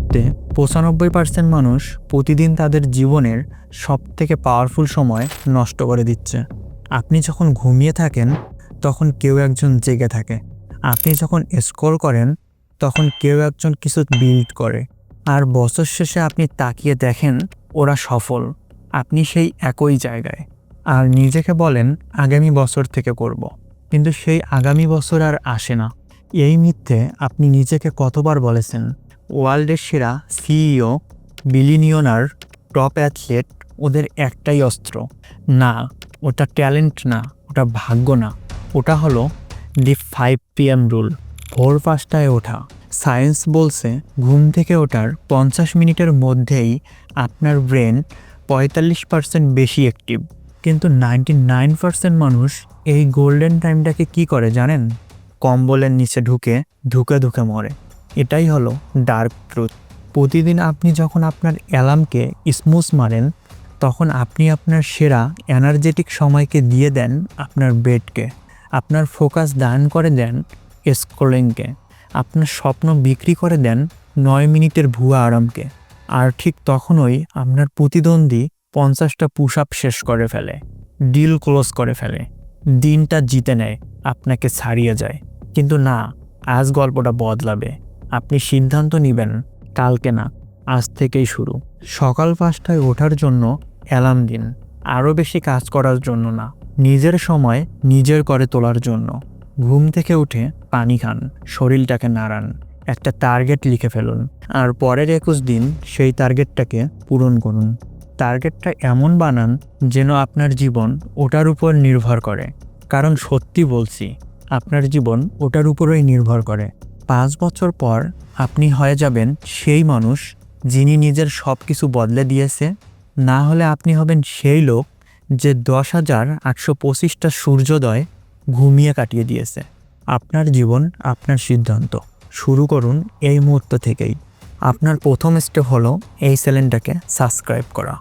মুহূর্তে ৯৫% মানুষ প্রতিদিন তাদের জীবনের সবথেকে পাওয়ারফুল সময় নষ্ট করে দিচ্ছে। আপনি যখন ঘুমিয়ে থাকেন তখন কেউ একজন জেগে থাকে। আপনি যখন স্ক্রল করেন তখন কেউ একজন কিছু বিল্ড করে। আর বছর শেষে আপনি তাকিয়ে দেখেন ওরা সফল, আপনি সেই একই জায়গায়। আর নিজেকে বলেন আগামী বছর থেকে করব। কিন্তু সেই আগামী বছর আর আসে না। এই মিথ্যে আপনি নিজেকে কতবার বলেছেন? ওয়ার্ল্ডের সেরা সিইও, বিলিনিয়নার, টপ অ্যাথলেট, ওদের একটাই অস্ত্র, না ওটা ট্যালেন্ট না, ওটা ভাগ্য না, ওটা হলো দি 5 PM রুল। ভোর 5টায় ওঠা। সায়েন্স বলছে ঘুম থেকে ওঠার 50 মিনিটের মধ্যেই আপনার ব্রেন 45% বেশি অ্যাক্টিভ। কিন্তু 99% মানুষ এই গোল্ডেন টাইমটাকে কি করে জানেন? কম্বলের নিচে ঢুকে ধুকে মরে। এটাই হলো ডার্ক ট্রুথ। প্রতিদিন আপনি যখন আপনার অ্যালার্মকে স্নুজ মারেন তখন আপনি আপনার সেরা এনার্জেটিক সময়কে দিয়ে দেন আপনার বেডকে। আপনার ফোকাস দান করে দেন স্ক্রলিংকে। আপনার স্বপ্ন বিক্রি করে দেন 9 মিনিটের ভুয়া আরামকে। আর ঠিক তখনই আপনার প্রতিদ্বন্দ্বী 50টা পুশ আপ শেষ করে ফেলে, ডিল ক্লোজ করে ফেলে, দিনটা জিতে নেয়, আপনাকে ছাড়িয়ে যায়। কিন্তু না, আজ গল্পটা বদলাবে। আপনি সিদ্ধান্ত নেবেন কালকে না, আজ থেকেই শুরু। সকাল 5টায় ওঠার জন্য অ্যালার্ম দিন, আরও বেশি কাজ করার জন্য না, নিজের সময় নিজের করে তোলার জন্য। ঘুম থেকে উঠে পানি খান, শরীরটাকে নাড়ান, একটা টার্গেট লিখে ফেলুন, আর পরের 21 দিন সেই টার্গেটটাকে পূরণ করুন। টার্গেটটা এমন বানান যেন আপনার জীবন ওটার উপর নির্ভর করে। কারণ সত্যি বলছি, আপনার জীবন ওটার উপরেই নির্ভর করে। 5 বছর পর আপনি হয়ে যাবেন সেই মানুষ যিনি নিজের সব কিছু বদলে দিয়েছে, না হলে আপনি হবেন সেই লোক যে 10,825টা সূর্যোদয় ঘুমিয়ে কাটিয়ে দিয়েছে। আপনার জীবন, আপনার সিদ্ধান্ত। শুরু করুন এই মুহূর্ত থেকেই। আপনার প্রথম স্টেপ হলো এই চ্যানেলটাকে সাবস্ক্রাইব করা।